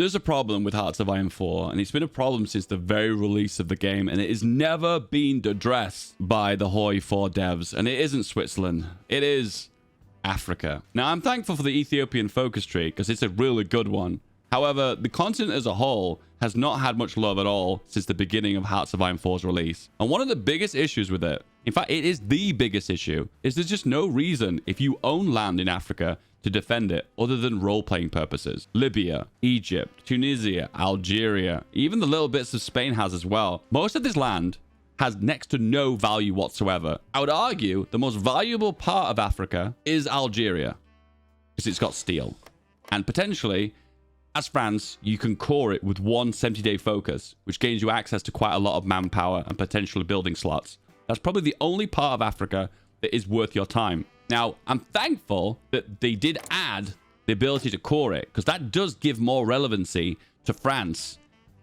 There's a problem with Hearts of Iron 4, and it's been a problem since the very release of the game, and it has never been addressed by the HOI4 devs, and it isn't Switzerland. It is Africa. Now, I'm thankful for the Ethiopian focus tree, because it's a really good one. However, the continent as a whole has not had much love at all since the beginning of Hearts of Iron 4's release. And one of the biggest issues with it, in fact, it is the biggest issue, is there's just no reason, if you own land in Africa, to defend it other than role-playing purposes. Libya, Egypt, Tunisia, Algeria, even the little bits of Spain has as well. Most of this land has next to no value whatsoever. I would argue the most valuable part of Africa is Algeria, because it's got steel. And potentially, as France, you can core it with one 70-day focus, which gains you access to quite a lot of manpower and potentially building slots. That's probably the only part of Africa that is worth your time. Now, I'm thankful that they did add the ability to core it, because that does give more relevancy to France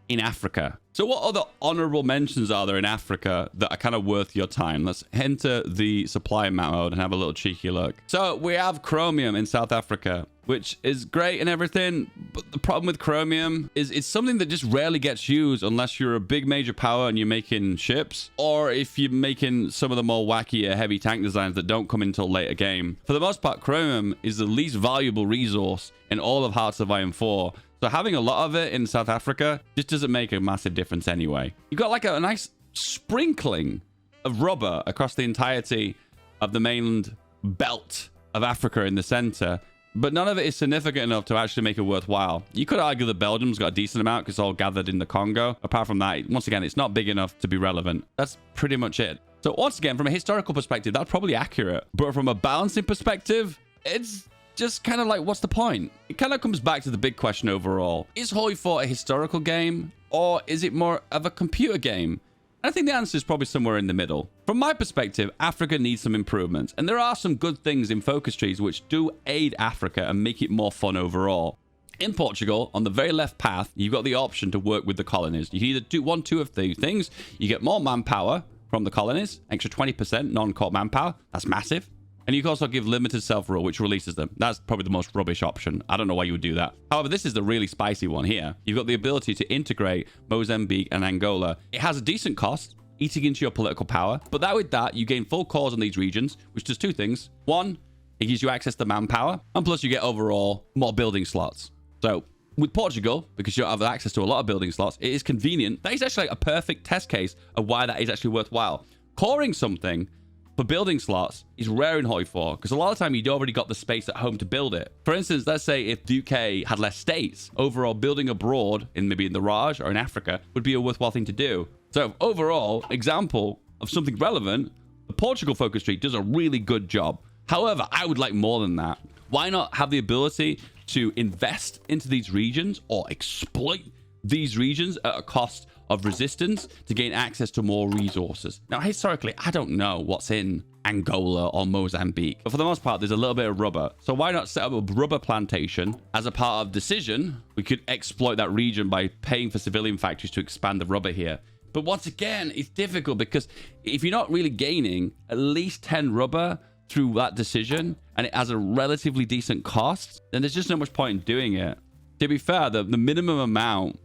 in Africa. So what other honorable mentions are there in Africa that are kind of worth your time? Let's enter the supply mode and have a little cheeky look. So we have chromium in South Africa, which is great and everything, but the problem with chromium is it's something that just rarely gets used unless you're a big major power and you're making ships, or if you're making some of the more wacky heavy tank designs that don't come until later game. For the most part, chromium is the least valuable resource in all of Hearts of Iron 4. So having a lot of it in South Africa just doesn't make a massive difference anyway. You've got like a nice sprinkling of rubber across the entirety of the mainland belt of Africa in the center, but none of it is significant enough to actually make it worthwhile. You could argue that Belgium's got a decent amount because it's all gathered in the Congo. Apart from that, once again, it's not big enough to be relevant. That's pretty much it. So once again, from a historical perspective, that's probably accurate. But from a balancing perspective, it's just kind of like, what's the point? It kind of comes back to the big question overall. Is HOI4 a historical game, or is it more of a computer game? I think the answer is probably somewhere in the middle. From my perspective, Africa needs some improvements, and there are some good things in focus trees which do aid Africa and make it more fun overall. In Portugal, on the very left path, you've got the option to work with the colonies. You can either do one, two of the things. You get more manpower from the colonies, extra 20% non-core manpower. That's massive. And you can also give limited self-rule, which releases them. That's probably the most rubbish option. I don't know why you would do that. However, this is the really spicy one here. You've got the ability to integrate Mozambique and Angola. It has a decent cost, eating into your political power. But with that, you gain full cores on these regions, which does two things. One, it gives you access to manpower. And plus, you get overall more building slots. So with Portugal, because you have access to a lot of building slots, it is convenient. That is actually like a perfect test case of why that is actually worthwhile. Coring something for building slots is rare in HOI4, because a lot of the time you'd already got the space at home to build it. For instance, let's say if the UK had less states, overall building abroad, maybe in the Raj or in Africa, would be a worthwhile thing to do. So overall, example of something relevant, the Portugal focus tree does a really good job. However, I would like more than that. Why not have the ability to invest into these regions or exploit these regions at a cost of resistance to gain access to more resources? Now, historically, I don't know what's in Angola or Mozambique, but for the most part, there's a little bit of rubber. So why not set up a rubber plantation as a part of decision? We could exploit that region by paying for civilian factories to expand the rubber here. But once again, it's difficult because if you're not really gaining at least 10 rubber through that decision, and it has a relatively decent cost, then there's just no much point in doing it. To be fair, the minimum amount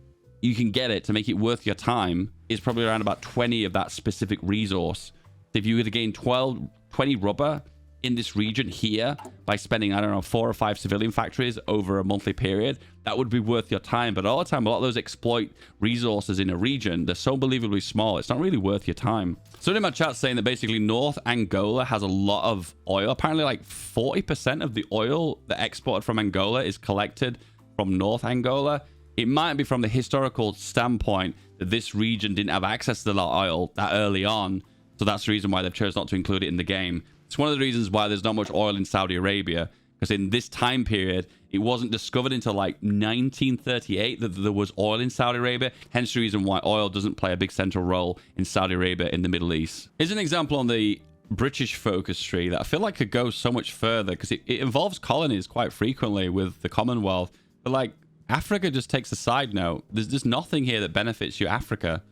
you can get it to make it worth your time is probably around about 20 of that specific resource. If you were to gain 20 rubber in this region here by spending, I don't know, 4 or 5 civilian factories over a monthly period, that would be worth your time. But all the time, a lot of those exploit resources in a region, they're so unbelievably small, it's not really worth your time. So in my chat saying that basically North Angola has a lot of oil. Apparently like 40% of the oil that exported from Angola is collected from North Angola. It might be from the historical standpoint that this region didn't have access to that oil that early on. So that's the reason why they've chosen not to include it in the game. It's one of the reasons why there's not much oil in Saudi Arabia, because in this time period, it wasn't discovered until like 1938 that there was oil in Saudi Arabia. Hence the reason why oil doesn't play a big central role in Saudi Arabia in the Middle East. Here's an example on the British focus tree that I feel like could go so much further, because it involves colonies quite frequently with the Commonwealth. But like, Africa just takes a side note. There's just nothing here that benefits you, Africa.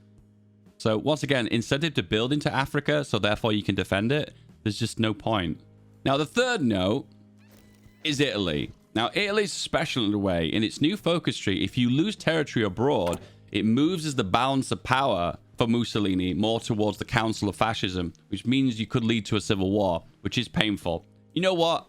So once again, incentive to build into Africa, so therefore you can defend it. There's just no point. Now, the third note is Italy. Now, Italy's special in a way. In its new focus tree, if you lose territory abroad, it moves as the balance of power for Mussolini more towards the Council of Fascism, which means you could lead to a civil war, which is painful. You know what?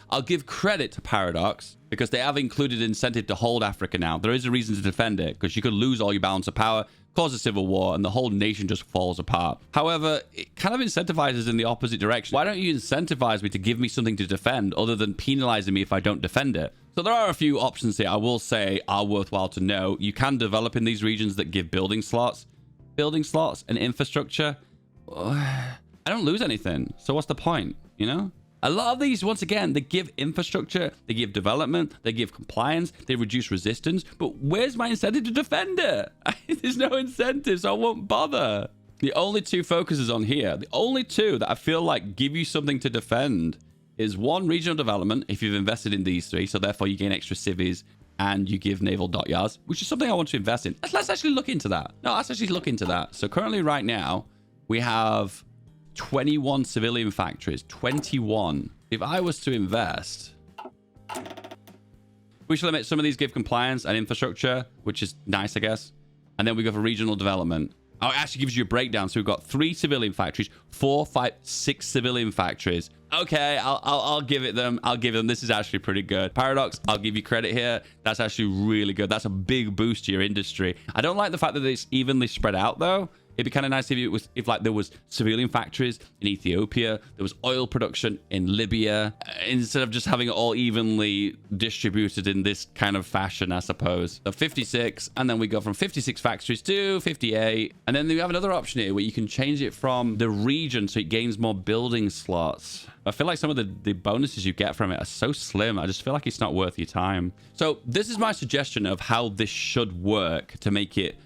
I'll give credit to Paradox because they have included incentive to hold Africa now. There is a reason to defend it because you could lose all your balance of power, cause a civil war, and the whole nation just falls apart. However, it kind of incentivizes in the opposite direction. Why don't you incentivize me to give me something to defend other than penalizing me if I don't defend it? So there are a few options here I will say are worthwhile to know. You can develop in these regions that give building slots and infrastructure. I don't lose anything. So what's the point, you know? A lot of these, once again, they give infrastructure, they give development, they give compliance, they reduce resistance. But where's my incentive to defend it? There's no incentive, so I won't bother. The only two focuses on here, the only two that I feel like give you something to defend is one, regional development, if you've invested in these three. So therefore you gain extra civies and you give naval dockyards, which is something I want to invest in. Let's actually look into that. No, let's actually look into that. So currently right now, we have 21 civilian factories. 21. If I was to invest, we should limit some of these give compliance and infrastructure, which is nice, I guess. And then we go for regional development. Oh, it actually gives you a breakdown. So we've got 3 civilian factories, 4, 5, 6 civilian factories. Okay, I'll give it them. I'll give them. This is actually pretty good. Paradox, I'll give you credit here. That's actually really good. That's a big boost to your industry. I don't like the fact that it's evenly spread out though. It'd be kind of nice if like there was civilian factories in Ethiopia, there was oil production in Libya, instead of just having it all evenly distributed in this kind of fashion, I suppose. So 56, and then we go from 56 factories to 58. And then we have another option here where you can change it from the region so it gains more building slots. I feel like some of the bonuses you get from it are so slim. I just feel like it's not worth your time. So this is my suggestion of how this should work to make it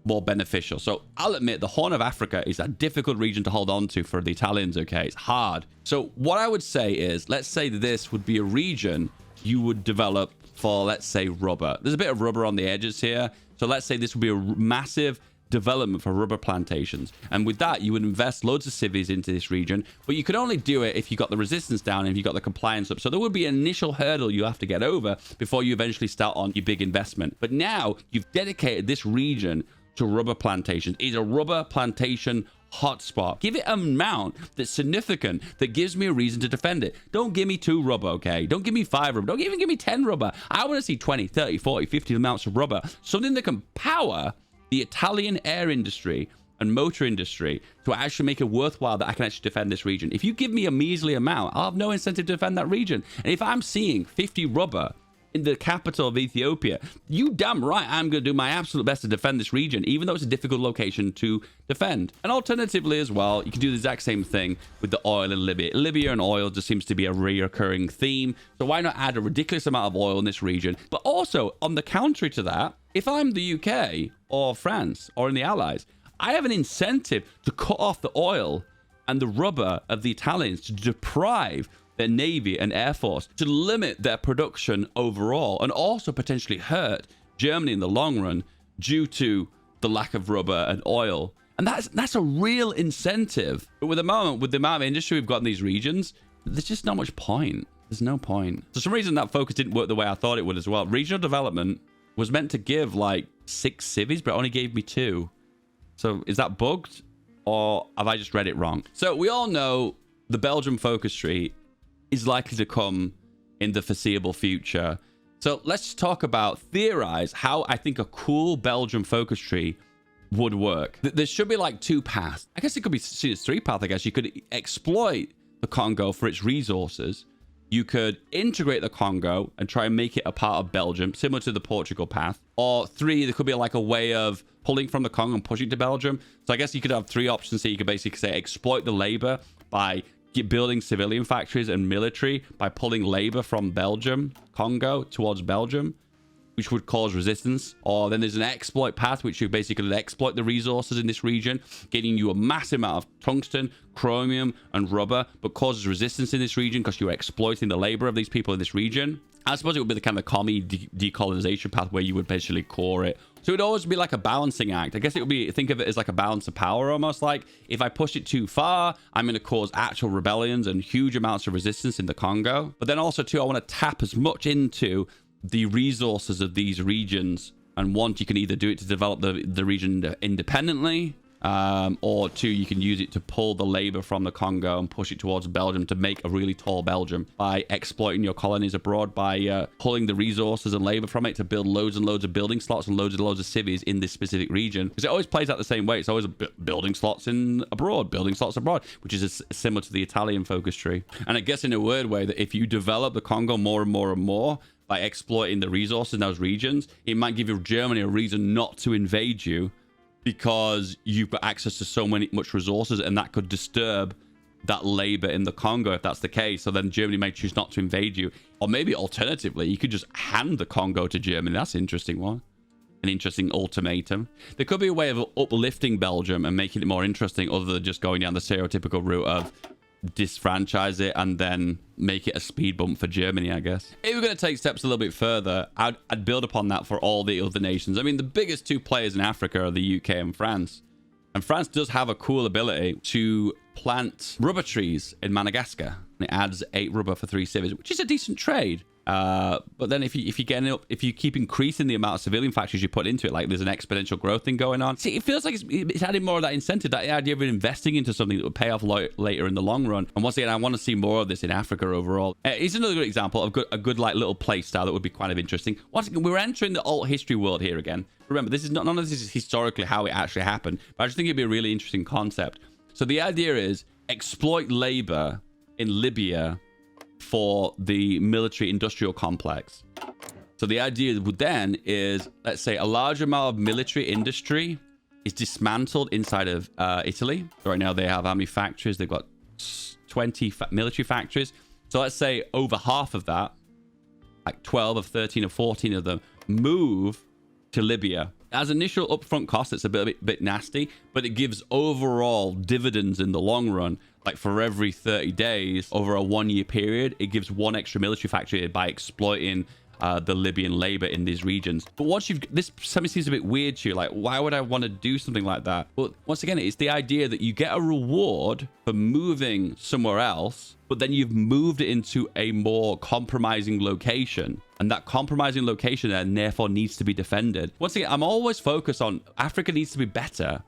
more beneficial. So I'll admit the Horn of Africa is a difficult region to hold on to for the Italians. Okay, it's hard. So what I would say is, let's say this would be a region you would develop for, let's say, rubber. There's a bit of rubber on the edges here. So let's say this would be a massive development for rubber plantations, and with that you would invest loads of civies into this region, but you could only do it if you got the resistance down and if you got the compliance up. So there would be an initial hurdle you have to get over before you eventually start on your big investment. But now you've dedicated this region to rubber plantations. It's a rubber plantation hotspot. Give it an amount that's significant that gives me a reason to defend it. Don't give me 2 rubber, okay? Don't give me 5 rubber. Don't even give me 10 rubber. I want to see 20, 30, 40, 50 amounts of rubber. Something that can power the Italian air industry and motor industry to actually make it worthwhile that I can actually defend this region. If you give me a measly amount, I'll have no incentive to defend that region. And if I'm seeing 50 rubber in the capital of Ethiopia, you damn right I'm going to do my absolute best to defend this region, even though it's a difficult location to defend. And alternatively as well, you can do the exact same thing with the oil in Libya. Libya and oil just seems to be a reoccurring theme. So why not add a ridiculous amount of oil in this region? But also, on the contrary to that, if I'm the UK or France or in the Allies, I have an incentive to cut off the oil and the rubber of the Italians, to deprive their navy and air force, to limit their production overall, and also potentially hurt Germany in the long run due to the lack of rubber and oil. And that's a real incentive. But with the amount of industry we've got in these regions, there's just not much point. There's no point. For some reason, that focus didn't work the way I thought it would as well. Regional development was meant to give like 6 civies, but it only gave me 2. So is that bugged, or have I just read it wrong? So we all know the Belgium focus tree is likely to come in the foreseeable future. So let's talk about, theorize how I think a cool Belgium focus tree would work. There should be like 2 paths. I guess it could be seen as 3 paths. I guess you could exploit the Congo for its resources. You could integrate the Congo and try and make it a part of Belgium, similar to the Portugal path. Or 3, there could be like a way of pulling from the Congo and pushing to Belgium. So I guess you could have 3 options here. You could basically say exploit the labor by building civilian factories and military by pulling labor from Belgium, Congo, towards Belgium, which would cause resistance. Or then there's an exploit path, which you basically exploit the resources in this region, getting you a massive amount of tungsten, chromium, and rubber, but causes resistance in this region because you're exploiting the labor of these people in this region. I suppose it would be the kind of commie decolonization path where you would basically core it. So it would always be like a balancing act. I guess it would be, think of it as like a balance of power almost. Like if I push it too far, I'm going to cause actual rebellions and huge amounts of resistance in the Congo. But then also too, I want to tap as much into the resources of these regions. And one, you can either do it to develop the region independently, or two, you can use it to pull the labor from the Congo and push it towards Belgium to make a really tall Belgium by exploiting your colonies abroad, by pulling the resources and labor from it to build loads and loads of building slots and loads of cities in this specific region. Because it always plays out the same way. It's always building slots abroad, which is similar to the Italian focus tree. And I guess in a weird way that if you develop the Congo more and more and more by exploiting the resources in those regions, it might give Germany a reason not to invade you, because you've got access to so much resources, and that could disturb that labor in the Congo if that's the case. So then Germany may choose not to invade you. Or maybe alternatively, you could just hand the Congo to Germany. That's an interesting one. An interesting ultimatum. There could be a way of uplifting Belgium and making it more interesting other than just going down the stereotypical route of disfranchise it and then make it a speed bump for Germany, I guess. If we're going to take steps a little bit further, I'd build upon that for all the other nations. I mean, the biggest two players in Africa are the UK and France. And France does have a cool ability to plant rubber trees in Madagascar. And it adds 8 rubber for 3 civvies, which is a decent trade. But then if you keep increasing the amount of civilian factories you put into it, like there's an exponential growth thing going on. See, it feels like it's adding more of that incentive, that idea of investing into something that will pay off later in the long run. And once again, I want to see more of this in Africa overall. It's another good example of a good like little play style that would be kind of interesting. Once again, we're entering the alt history world here again. Remember, this is none of this is historically how it actually happened, but I just think it'd be a really interesting concept. So the idea is exploit labor in Libya for the military industrial complex. So the idea then is, let's say a large amount of military industry is dismantled inside of Italy. So right now they have how many factories? They've got 20 military factories. So let's say over half of that, like 12 or 13 or 14 of them, move to Libya. As initial upfront cost, it's a bit nasty, but it gives overall dividends in the long run. Like for every 30 days over a 1-year period, it gives 1 extra military factory by exploiting the Libyan labor in these regions. But once this something seems a bit weird to you, like why would I want to do something like that? Well, once again, it's the idea that you get a reward for moving somewhere else, but then you've moved it into a more compromising location. And that compromising location then therefore needs to be defended. Once again, I'm always focused on Africa needs to be better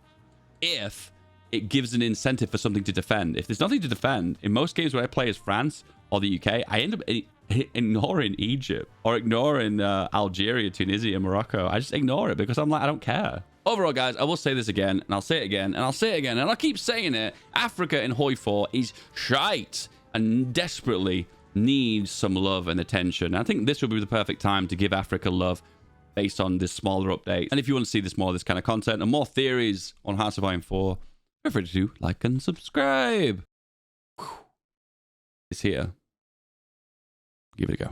if it gives an incentive for something to defend. If there's nothing to defend, in most games where I play as France or the UK, I end up ignoring Egypt or ignoring Algeria, Tunisia, Morocco. I just ignore it because I'm like, I don't care. Overall, guys, I will say this again, and I'll say it again, and I'll say it again, and I'll keep saying it. Africa in HOI4 is shite and desperately needs some love and attention. I think this would be the perfect time to give Africa love based on this smaller update. And if you want to see this more of this kind of content and more theories on Hearts of Iron 4, feel free to like and subscribe. It's here. Give it a go.